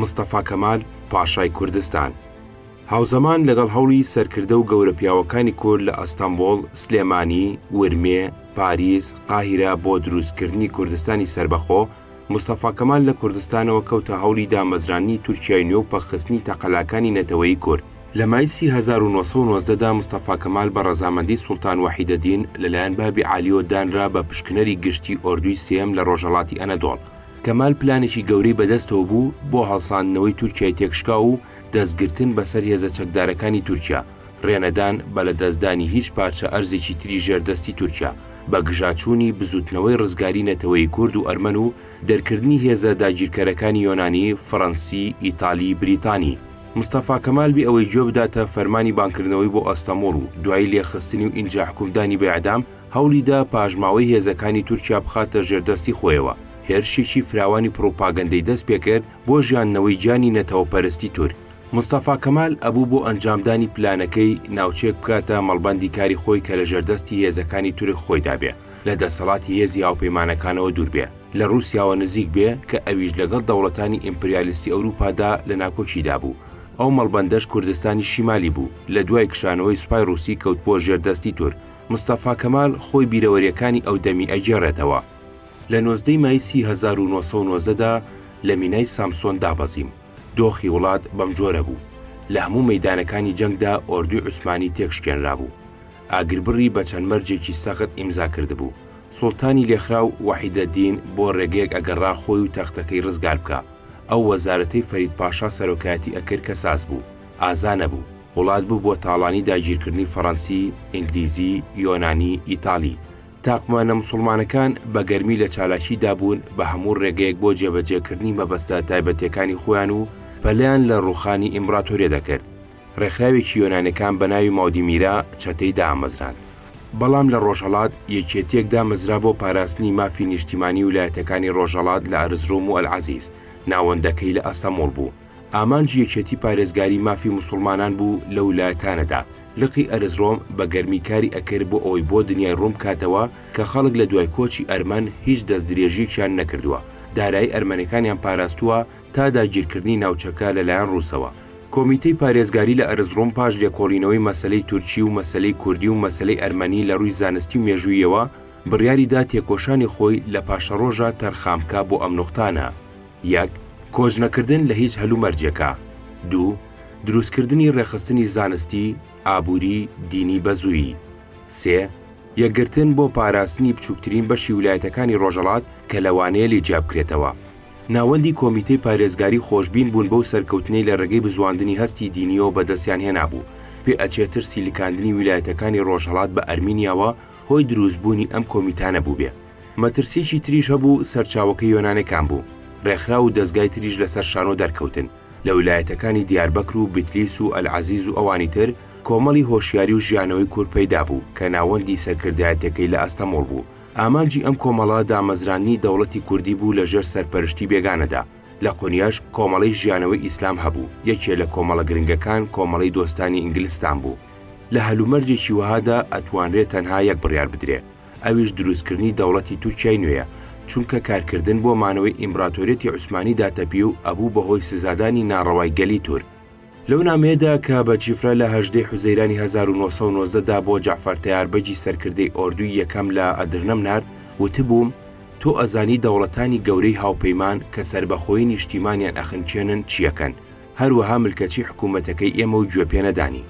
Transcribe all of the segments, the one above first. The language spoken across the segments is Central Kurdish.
مستەفا کەمال پاشای کوردستان. هاوزەمان لەگەڵ هەوڵی سەرکردە و گەورە پیاوەکانی کورد لە ئەستەمبۆڵ، سلێمانی، ورمێ، پاریس، قاهیرە بۆ دروستکردنی کوردستانی سربەخۆ، مستەفا کەمال لە کوردستانەوە کەوتە هەوڵی دامەزرانی تورکیای نوێ و پەخستنی تەقەلاکانی نەتەوەیی کورد. لە مایسی 1990دا مستەفا کەمال بە ڕەزامەندی سوڵتان وەحیدەدین لەلایەن بابی عالیۆ دانرا بە پشکنەری گشتی ئۆردوی سێم لە ڕۆژهەڵاتی ئەنەدۆڵ. کەمال پلانێکی گەورەی بەدەستەوە بوو بۆ هەڵساندنەوەی تورکیای تێکشکا و دەستگرتن بەسەر هێزە چەکدارەکانی تورکیا، ڕێنەدان بە لە دەستدانی هیچ پارچە ئەرزێکی تری ژێردەستی تورکیا، بە گژاچوونی بزوتنەوەی ڕزگاری نەتەوەی کورد و ئەرمەن و دەرکردنی هێزە داگیرکەرەکانی یۆنانی، فەڕەنسی، ئیتالی، بریتانی. مستەفا کەمال بێ ئەوەی گوێ بداتە فەرمانی بانکردنەوەی بۆ ئەستەمبۆڵ و دوای لێخستنی و ئینجا حکومدانی بەعدام هەوڵیدا پاژماوەی هێزەکانی تورکیا بخاتە ژێردەستی خۆیەوە. هێرشێکی فراوانی پرۆپاگەندەی دەست پێکرد بۆ ژیاننەوەی گیانی نەتەوەپەرستی تورک. مستەفا کەمال ئەبوو بۆ ئەنجامدانی پلانەکەی ناوچێک بکاتە مەڵبەندی کاری خۆی کە لە ژێردەستی هێزەکانی تورک خۆیدا بێ، لە دەسەڵاتی هێزی هاوپەیمانەکانەوە دوور بێ، لە رووسیاوە نزیک بێ کە ئەویش لەگەڵ دەوڵەتانی ئیمپریالیستی ئەوروپادا لە ناکۆچیدا بوو. ئەو مەڵبەندەش کوردستانی شیمالی بوو. لە دوای کشانەوەی سوپای رووسی کەوت بۆ ژێردەستی تورک. مستەفا کەمال خۆی بیرەوەریەکانی ئەو دەمی ئەجێڕێتەوە. لە 19 مایسی 1990دا لە مینای سامسۆن دابەزیم. دۆخی وڵات بەم جۆرە بوو. لە هەموو مەیدانەکانی جەنگدا ئۆردوی عوسمانی تێکشکێنرا بوو. ئاگربڕی بە چەند مەرجێکی سەخت ئیمزا کردبوو. سوڵتانی لێخراو وەحیدەدین بۆ ڕێگەیەک ئەگەڕا خۆی و تەختەکەی ڕزگار بکە. ئەو وەزارەتەی فەرید پاشا سەرۆکایەتی ئەکرد کە ساز بوو. ئازا نەبوو. وڵات بوو بۆ تاڵانی داگیرکردنی فەڕەنسی، ئینگلیزی، یۆنانی، ئیتالی. تاقمانە مسلمانەکان بە گەرمی لە چالاکیدا بوون بە هەموو ڕێگەیەک بۆ جێبەجێکردنی مەبەستە تایبەتیەکانی خۆیان و پەلیان لە ڕووخانی ئیمپراتۆریە دەکرد. ڕێکخراوێکی یۆنانیەکان بە ناوی ماودیمیرا چەتەی دامەزراند. بەڵام لە ڕۆژهەڵات یەکێتیەک دامەزرا بۆ پاراستنی مافی نیشتیمانی ویلایەتەکانی ڕۆژهەڵات لە ئەرزروم و ئەلعەزیز، ناوەندەکەی لە ئەستەمبۆڵ بوو. ئامانجی یەکێتی پارێزگاری مافی موسڵمانان بوو لە ویلایەتانەدا. لقی ئەرزڕۆم بە گەرمیکاری ئەکرد بۆ ئەوەی بۆ دنیای ڕووم کاتەوە کە خەڵک لە دوای کۆچی ئەرمەن هیچ دەستدرێژێکیان نەکردووە. دارایی ئەرمەنەکانیان پاراستووە تا داگیرکردنی ناوچەکە لەلایەن ڕووسەوە. کۆمیتەی پارێزگاری لە ئەرزڕۆم پاش لێکۆڵینەوەی مەسەلەی تورکی و مەسەلەی کوردی و مەسەلەی ئەرمەنی لە ڕووی زانستی و مێژوویەوە بڕیاریدا تێکۆشانی خۆی لە پاشەڕۆژە تەرخامکە بۆ ئەم نوختانە. 1. کۆژنەکردن لە هیچ هەلومەرجێکە. 2. دروستکردنی ڕێخستنی زانستی، ئابووری، دینی بەزوویی. 3. یەکگرتن بۆ پاراستنی بچووکترین بەشی ویلایەتەکانی ڕۆژهەڵات کە لەوانەیە لێجیا بکرێتەوە. ناوەندی کۆمیتەی پارێزگاری خۆشببین بوون بەو سەرکەوتنەی لە ڕێگەی بزواندنی هەستی دینیەوە بەدەستیان هێنابوو. پێ ئەچێتر سیلکاندنی ویلایەتەکانی ڕۆژهەڵات بە ئەرمینیاوە هۆی دروستبوونی ئەم کۆمیتانە بوو بێ. مەترسیی تریش هەبوو سەرچاوەکەی یۆنانەکان بوو. ڕێکخرا و دەستگای تریش لەسەر شانۆ دەرکەوتن. لە ویلایەتەکانی دیاربەکر و بیتلیس و ئەلعەزیز و ئەوانی تر کۆمەڵی هۆشیاری و ژیانەوەی کورد پەیدا بوو کە ناوەندی سەرکردایەتەکەی لە ئەستەمبۆڵ بوو. ئامانجی ئەم کۆمەڵە دامەزرانی دەوڵەتی کوردی بوو لە ژێر سەرپەرشتی بێگانەدا. لە قۆنیاش کۆمەڵەی ژیانەوەی ئیسلام هەبوو. یەکێ لە کۆمەڵە گرنگەکان کۆمەڵەی دۆستانی ئینگلیستان بوو. لە هەلومەرجێکی وەهادا ئەتوانرێت تەنها یەک بڕیار بدرێت، ئەویش دروستکردنی دەوڵەتی تورکیای نوێیە، چونکە کارکردن بۆ مانەوەی ئیمپراتۆریەتی عوسمانی داتەپی و ئەبوو بەهۆی سزادانی ناڕەوای گەلی تورک. لەو نامەیەدا کە بە چیفرە لە 18 حوزەیرانی 1990دا بۆ جەعفەر تەیاربەجی سەرکردەی ئۆردوی یەکەم لە ئەدرنەم نارد، وتبووم تۆ ئەزانی دەوڵەتانی گەورەی هاوپەیمان کە سربەخۆی نیشتیمانیان ئەخنچێنن چیەکەن، هەروەها ملکەچی حکوومەتەکەی ئێمە و گوێ نەدانی.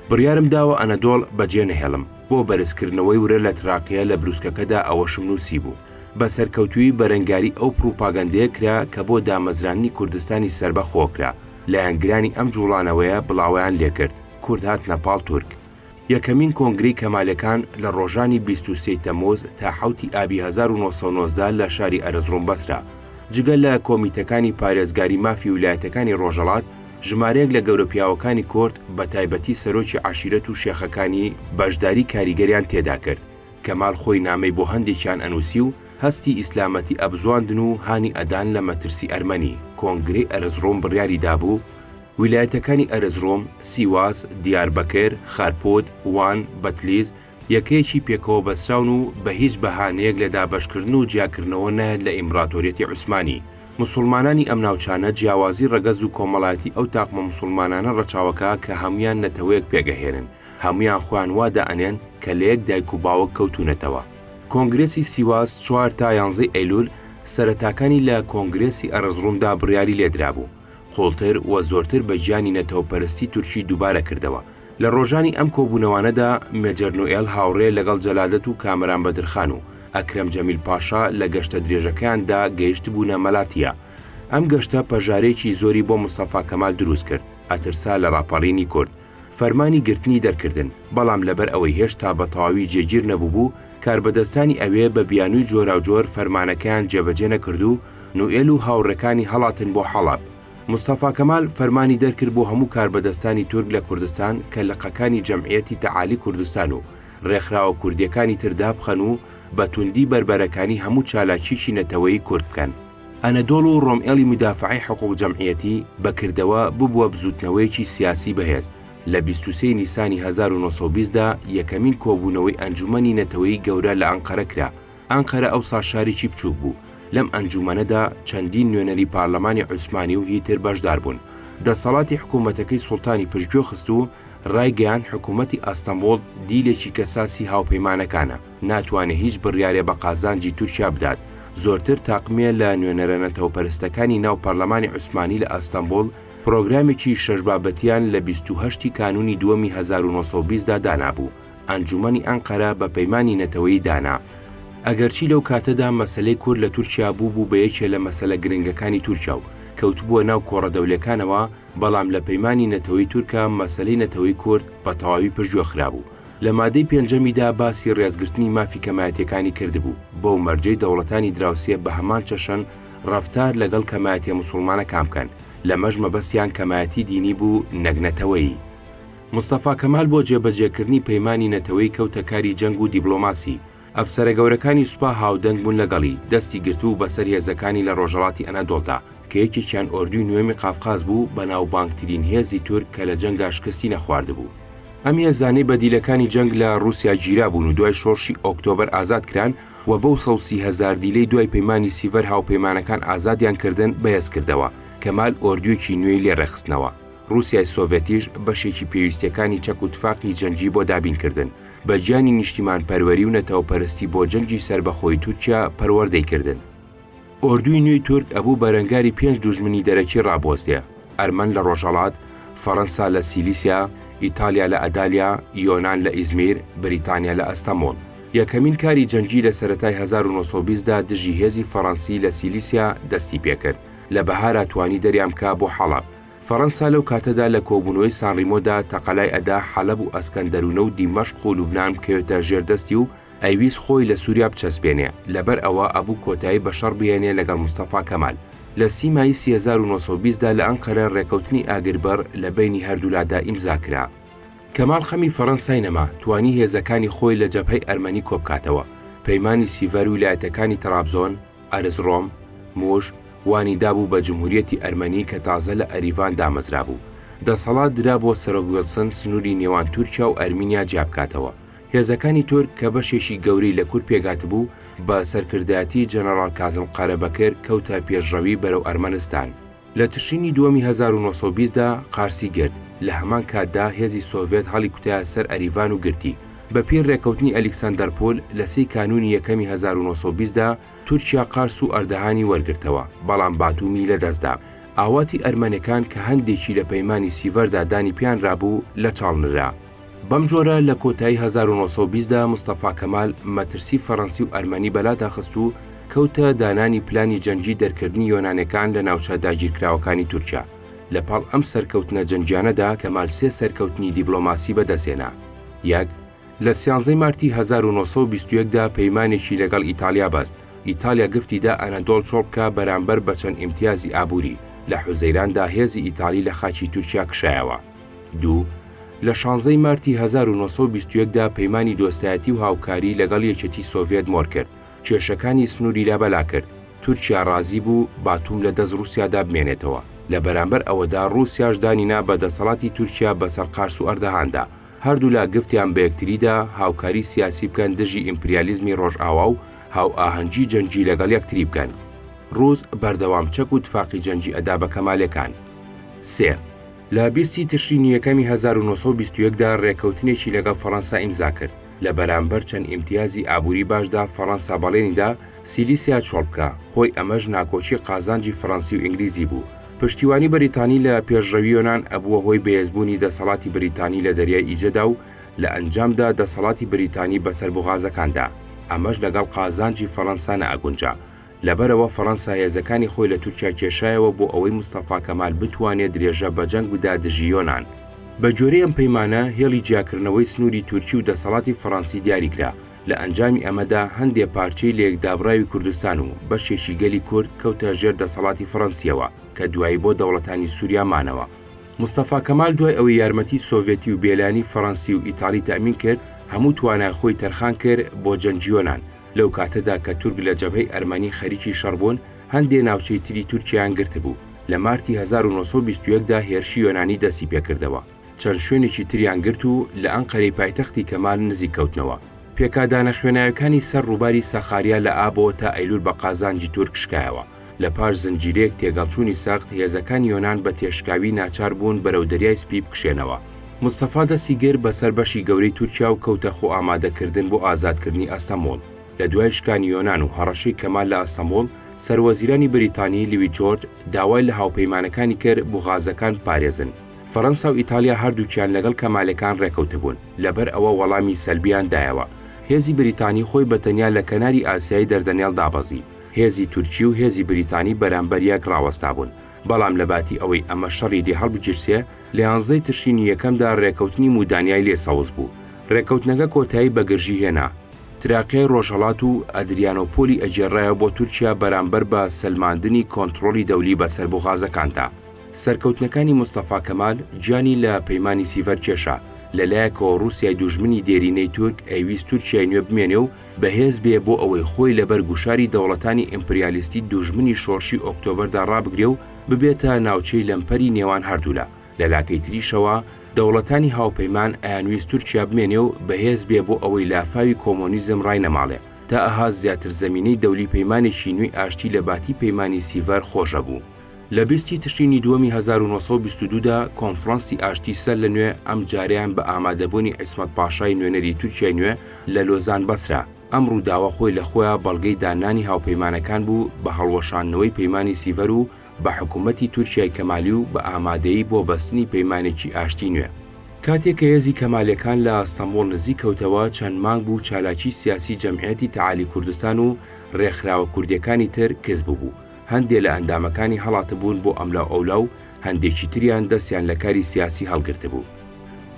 بڕیارم داوە ئەنەدۆڵ بەجێ نەهێڵم بۆ بەرزکردنەوەی ورە لە تراقیە لە بروسکەکەدا ئەوەشم نووسی بوو. بە سەرکەوتوی بەرەنگاری ئەو پروپاگەندەیە کرا کە بۆ دامەزرانی کوردستانی سربەخۆکرا. لایەنگرانی ئەم جوڵانەوەیە بڵاویان لێکرد. کورد هات نەپاڵ تورک. یەکەمین کۆنگرەی کەمالەکان لە ڕۆژانی 23 تەمموز تا 7 ئابی 1990 لە شاری ئەرزڕۆم بەسرا. جگە لە کۆمیتەکانی پارێزگاری مافی ویلایەتەکانی ڕۆژهەڵات، ژمارەیەک لە گەورە پیاوەکانی کورد بە تایبەتی سەرۆکی عاشیرەت و شێخەکانی بەشداری کاریگەریان تێدا کرد. کەمال خۆی نامەی بۆ هەندێکیان ئەنووسی و هەستی ئیسلامەتی ئەبزواندن و هانی ئەدان لە مەترسی ئەرمەنی. کۆنگرەی ئەرزڕۆم بڕیاری دابوو ویلایەتەکانی ئەرزڕۆم، سیواس، دیاربەکر، خارپۆد، وان، بەتلیز یەکەیەکی پێکەوە بەسراون و بە هیچ بەهانەیەک لە دابەشکردن و جیاکردنەوە نایەت لە ئیمپراتۆریەتی عوسمانی. مسلمانانی ئەم ناوچانە جیاوازی ڕەگەز و کۆمەڵایەتی ئەو تاقمە مسلمانانە ڕەچاوەکە کە هەمویان نەتەوەیەک پێگەهێنن، هەمویان خۆیان وا دەئەنێن کە لە یەک دایک و باوک کەوتونەتەوە. کۆنگرێسی سیواس 4 تا 11 ئەیلول سەرەتاکانی لە کۆنگرێسی ئەرزڕومدا بڕیاری لێدرابوو. قوڵتر و زۆرتر بە گیانی نەتەوەپەرستی تورکی دووبارە کردەوە. لە ڕۆژانی ئەم کۆبوونەوانەدا مێجەر نوئێل هاوڕێ لەگەڵ جەلادەت و کامران بەدرخان و ئەکرەم جەمیل پاشا لە گەشتە درێژەکەیاندا گەیشت بوونە مەلاتیە. ئەم گەشتە پەژارێکی زۆری بۆ مستەفا کەمال دروست کرد، ئەترسا لە ڕاپەڕینی کورد. فەرمانی گرتنی دەرکردن، بەڵام لەبەر ئەوەی هێشتا بە تەواوی جێگیر نەبوو کاربەدەستانی ئەوێ بە بیانووی جۆراوجۆر فەرمانەکەیان جێبەجێ نەکرد و نوئێل و هاوڕەکانی هەڵاتن بۆ حەڵەب. مستەفا کەمال فەرمانی دەرکرد بۆ هەموو کاربەدەستانی تورک لە کوردستان کە لە قەکانی جەمعیەتی تەعالی کوردستان و ڕێکخراوە کوردیەکانی تردا بخەن و بە توندی بربەرەکانی هەموو چالاکیشی نەتەوەیی کورد بکەن. ئەنەدۆڵ و ڕۆمئێلی مدافعی حقوق جەمعیەتی بەکردەوە ببووە بزوتنەوەیەکی سیاسی بەهێز. لە 23 نیسانی 1920دا یەکەمین کۆبوونەوەی ئەنجومەنی نەتەوەیی گەورە لە ئەنقەرە کرا. ئەنقەرە ئەوسا شارێکی بچووک بوو. لەم ئەنجومەنەدا چەندین نوێنەری پارلەمانی عوسمانی و هیتر بەشدار بوون. دەسەڵاتی حکوومەتەکەی سوڵتانی پشتگوێ خست و ڕایگەیان حکوومەتی ئەستەمبۆڵ دیلێکی کەساسی هاوپەیمانەکانە، ناتوانێت هیچ بڕیارێ بە قازانجی تورکیا بدات. زۆرتر تاقمێ لە نوێنەرە نەتەوەپەرستەکانی ناو پەرلەمانی عوسمانی لە ئەستەمبۆڵ پرۆگرامێکی شەشبابەتیان لە 28 کانونی دووەمی 1920دا دانابوو. ئەنجومەنی ئەنقەرە بە پەیمانی نەتەوەیی دانا. ئەگەرچی لەو کاتەدا مەسەلەی کورد لە تورکیا بوو بە یەکێ لە مەسەلە گرنگەکانی تورکیا و کەوتبووە ناو کۆڕەدەولەکانەوە، بەڵام لە پەیمانی نەتەوەی تورکا مەسەلەی نەتەوەی کورد بە تەواوی پشتگوێ خرابوو. لە مادەی پێنجەمیدا باسی ڕێزگرتنی مافی کەمایەتیەکانی کردبوو بۆ مەرجەی دەوڵەتانی دراوسێ بە هەمان چەشن ڕەفتار لەگەڵ کەمایەتیە مسلمانە کامکەن، لە مەژ مەبەستیان کەمایەتی دینی بوو نەگنەتەوەیی. مستەفا کەمال بۆ جێبەجێکردنی پەیمانی نەتەوەی کەوتە کاری جەنگ و دیبلۆماسی. ئەفسەرە گەورەکانی سوپا هاودەنگ بوون لەگەڵی، دەستی گرتو بەسەر هێزەکانی لە ڕۆژهەڵاتی ئەنەدۆڵدا کە یەکێکیان ئۆردوی نوێمی قافقاز بوو بە ناوبانگترین هێزی تورک کە لە جەنگا شکستی نەخواردبوو. ئەم هێزانەی بەدیلەکانی جەنگ لە رووسیا گیرا بوون و دوای شۆڕشی ئۆکتۆبەر ئازاد کران و بەو 130,000 دیلەی دوای پەیمانی سیڤەر هاوپەیمانەکان ئازادیان کردن بەهێز کردەوە. کەمال ئۆردوویەکی نوێی لێ ڕێخستنەوە. رووسیای سۆڤێتیش بەشێکی پێویستەکانی چەک و تفاقی جەنگی بۆ دابینکردن، بە گیانی نیشتیمان پەروەری و نەتەوەپەرستی بۆ جەنگی سەربەخۆی تورکیا پەروەردەیکردن. ئۆردووی نوێی تورک ئەبوو بەرەنگاری 5 دوژمنی دەرەکی ڕابۆستێ: ئەرمەن لە ڕۆژهەڵات، فەڕەنسا لە سیلیسیا، ئیتالیا لە ئەدالیا، یۆنان لە ئیزمیر، بریتانیا لە ئەستەمبۆڵ. یەکەمین کاری جەنگی لە سەرەتای 1920دا دژی هێزی فەڕەنسی لە سیلیسیا دەستی پێکرد، لە بەهارا توانی دەریام کا بۆ حەڵەب. فەڕەنسا لەو کاتەدا لە کۆبوونەوەی سانڕیمۆدا تەقەلای ئەدا حەلەب و ئەسکەندەرونە و دیمەشق و لوبنان بکەوێتە ژێردەستی و ئەیویست خۆی لە سووریا بچەسپێنێ، لەبەر ئەوە ئەبوو کۆتایی بەشەڕ بهێنێ لەگەڵ مستەفا کەمال. لە 30 مای 1920دا لە ئەنقەرە ڕێکەوتنی ئاگربەر لە بینی هەردوولادا ئیمزا کرا. کەمال خەمی فەڕەنسای نەما، توانی هێزەکانی خۆی لە جەبهەی ئەرمەنی کۆبکاتەوە. پەیمانی سیڤەر و ویلایەتەکانی ترابزۆن، ئەرزڕۆم، موژ وانی دابوو بە جمهوریەتی ئەرمەنی کە تازە لە ئەریڤان دامەزرا بوو. دەسەڵات درا بۆ سەرۆک ویلسن سنووری نێوان تورکیا و ئەرمینیا جیابکاتەوە. هێزەکانی تورک کە بەشێکی گەورەی لە کورد پێگات بوو بە سەرکردایەتی جەنەڕال کازم قارەبەکر کەوتە پێشڕەوی بەرەو ئەرمەنستان. لە تشرینی دووەمی 1920دا قارسی گرت. لە هەمان کاتدا هێزی سۆڤێت هەڵی کوتایە سەر ئەریڤان و گرتی. بە پێر ڕێکەوتنی ئەلیکساندەرپۆل لە 3 کانونی یەکەمی 1920دا تورکیا قارس و ئەردەهانی وەرگرتەوە، بەڵام باتومی لەدەستدا. ئاواتی ئەرمەنەکان کە هەندێکی لە پەیمانی سیڤەردا دانی پیان رابوو لە چاڵنرا. بەم جۆرە لە کۆتایی 1920دا مستەفا کەمال مەترسی فەڕەنسی و ئەرمەنی بەلادا خست و کەوتە دانانی پلانی جەنگی دەرکردنی یۆنانەکان لە ناوچە داگیرکراوەکانی تورکیا. لە پاڵ ئەم سەرکەوتنە جەنگیانەدا کەمال 3 سەرکەوتنی دیبلۆماسی بەدەستێنا. یەک، لە 13 مارتی 1921دا پەیمانێکی لەگەڵ ئیتالیا بەست. ئیتالیا گفتیدا ئەنەدۆڵ چۆڵبکە بەرامبەر بە چەند ئیمتیازی ئابووری. لە حوزەیراندا هێزی ئیتالی لە خاکی تورکیا کشایەوە. دوو، لە 16 مارتی 1921دا پەیمانی دۆستایەتی و هاوکاری لەگەڵ یەکێتی سۆڤێت مۆر کرد. کێشەکانی سنووری لابەلا کرد. تورکیا ڕازی بوو باتوم لە دەست رووسیادا بمێنێتەوە. لە بەرامبەر ئەوەدا رووسیاش دانینا بە دەسەڵاتی تورکیا بەسەر قارس و ئەردەهاندا. هەردوو لا گفتیان بە یەکتریدا هاوکاری سیاسی بکەن دژی ئیمپریالیزمی ڕۆژئاوا و هاو ئاهەنگی جەنگی لەگەڵ یەکتری بکەن. ڕووس بەردەوام چەک و تفاقی جەنگی ئەدا بە کەمالەکان. 3. لە 20 تشرینی یەکەمی 1920دا ڕێکەوتنێکی لەگەڵ فەڕەنسا ئیمزا کرد. لە بەرامبەر چەند ئیمتیازی ئابووری باشدا فەڕەنسا بەڵێنیدا سیلیسیا چۆڵ بکە، هۆی ئەمەش ناکۆچی قازانجی فەڕەنسی و ئینگلیزی بوو. پشتیوانی بەریتانی لە پێشڕەوی یۆنان ئەبووە هۆی بەهێزبوونی دەسەڵاتی بریتانی لە دەریای ئیجەدا و لە ئەنجامدا دەسەڵاتی بریتانی بەسەر بوغازەکاندا. ئەمەش لەگەڵ قازانجی فەڕەنسا نەئەگونجا. لەبەرەوە فەڕەنسا هێزەکانی خۆی لە تورکیا کێشایەوە بۆ ئەوەی مستەفا کەمال بتوانێت درێژە بە جەنگ بدا دژی یۆنان. بە جۆرەی ئەم پەیمانە هێڵی جیاکردنەوەی سنووری تورکی و دەسەڵاتی فەڕەنسی دیاریکرا. لە ئەنجامی ئەمەدا هەندێک پارچەی لە یەکدابڕاوی کوردستان و بەشێکی گەلی کورد کەوتە ژێر دەسەڵاتی فەڕەنسیەوە کە دوایی بۆ دەوڵەتانی سووریا مانەوە. مستەفا کەمال دوای ئەوەی یارمەتی سۆڤێتی و بێلانی فەڕەنسی و ئیتاڵی تەمین کرد، هەموو توانای خۆی تەرخان کرد بۆ جەنگی یۆنان. لەو کاتەدا کە تورک لە جەبهەی ئەرمەنی خەریکی شەڕبوون، هەندێک ناوچەی تری تورکیایان گرتبوو. لە مارتی 1921دا هێرشی یۆنانی دەستی پێکردەوە. چەند شوێنێکی تریان گرت و لە ئەنقەرەی پایتەختی کەمال نزیک کەوتنەوە. پێکادانە خوێناوەکانی سەر ڕووباری سەخاریا لە ئابەوە تا ئەیلول بە قازانجی تورک شکایەوە. لە پاش زنجیرەیەک تێگەڵچوونی سەخت، هێزەکان یۆنان بە تێشکاوی ناچار بوون بەرەو دەریای سپی بکشێنەوە. مستەفا دەستی گرت بەسەر بەشی گەورەی تورکیا و کەوتە خۆ ئامادەکردن بۆ ئازادکردنی ئەستەمبۆڵ. لە دوای شکانی یۆنان و هەڕەشەی کەمال لە ئەستەمبۆڵ، سەروەزیرانی بریتانی لیوی جۆرج داوای لە هاوپەیمانەکانی کرد بوغازەکان پارێزن. فەڕەنسا و ئیتالیا هەردووکیان لەگەڵ کەمالەکان ڕێکەوتبوون، لەبەر ئەوە وەڵامی سەلبیان دایەوە. هێزی بریتانی خۆی بەتەنیا لە کەناری ئاسیای دەردەنێڵ دابەزی. هێزی تورکی و هێزی بریتانی بەرامبەر یەک ڕاوەستا بوون. بەڵام لە باتی ئەوەی ئەمە شەڕی لێ هەڵبگیرسێ، لە 11 تشرینی یەکەمدا ڕێکەوتنی مودانیای لێ سەوز بوو. ڕێکەوتنەکە کۆتایی بە گرژی هێنا. تراقیای ڕۆژهەڵات و ئەدریانۆپۆلی ئەجێڕایەوە بۆ تورکیا بەرامبەر بە سەلماندنی کۆنتڕۆلی دەولی بەسەر بوغازەکاندا. سەرکەوتنەکانی مستەفا کەمال گیانی لە پەیمانی سیڤەر کێشا. لەلایەکەوە ڕووسیای دوژمنی دێرینەی تورک ئەیویست تورکیای نوێ بمێنێ و بەهێز بێ بۆ ئەوەی خۆی لەبەر گوشاری دەوڵەتانی ئیمپریالیستی دوژمنی شۆڕشی ئۆکتۆبەردا ڕابگرێ و ببێتە ناوچەی لەمپەری نێوان هەردوولا. لە لاکەی تریشەوە دەوڵەتانی هاوپەیمان ئەیانویست تورکیا بمێنێ و بەهێز بێ بۆ ئەوەی لافاوی کۆمۆنیزم ڕای نەماڵێ تا ئەها زیاتر زەمینەی دەولی پەیمانێکی نوێی ئاشتی لە باتی پەیمانی سیڤەر خۆشە بوو. لە 20 تشرینی دووەمی 1922دا کۆنفرانسی ئاشتی سەر لە نوێ ئەم جاریان بە ئامادەبوونی عیسمەت پاشای نوێنەری تورکیای نوێ لە لۆزان بەسرا. ئەم ڕووداوە خۆی لە خۆیان بەڵگەی دانانی هاوپەیمانەکان بوو بە هەڵوەشاندنەوەی پەیمانی سیڤەر و بە حکوومەتی تورکیای کەمالی و بە ئامادەیی بۆ بەستنی پەیمانێکی ئاشتی نوێ. کاتێک کە هێزی کەمالەکان لە ئەستەمبۆڵ نزیک کەوتەوە، چەند مانگ بوو چالاکی سیاسی جەمعیەتی تەعالی کوردستان و ڕێکخراوە کوردیەکانی تر کەس بوو. هەندێک لە ئەندامەکانی هەڵاتەبوون بۆ ئەملا ئەولا و هەندێکی تریان دەستیان لە کاری سیاسی هەڵگرتبوو.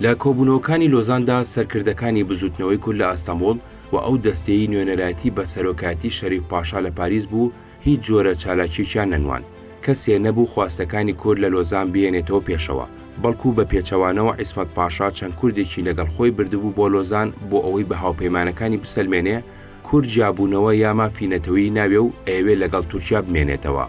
لە کۆبوونەوەکانی لۆزاندا سەرکردەکانی بزوتنەوەی کورد لە ئەستەمبۆڵ و ئەو دەستەی نوێنەرایەتی بە سەرۆکایەتی شەریف پاشا لە پاریس بوو، هیچ جۆرە چالاکییان نەنوان. کەسێ نەبوو خواستەکانی کورد لە لۆزان بێنێتەوە پێشەوە، بەڵکو بە پێچەوانەوە عیسمەت پاشا چەند کوردێکی لەگەڵ خۆی بردبوو بۆ لۆزان بۆ ئەوەی بە هاوپەیمانەکانی بسەلمێنێ کورد جیابوونەوە یا مافی نەتەوەیی ناوێ و ئەوێ لەگەڵ تورکیا بمێنێتەوە.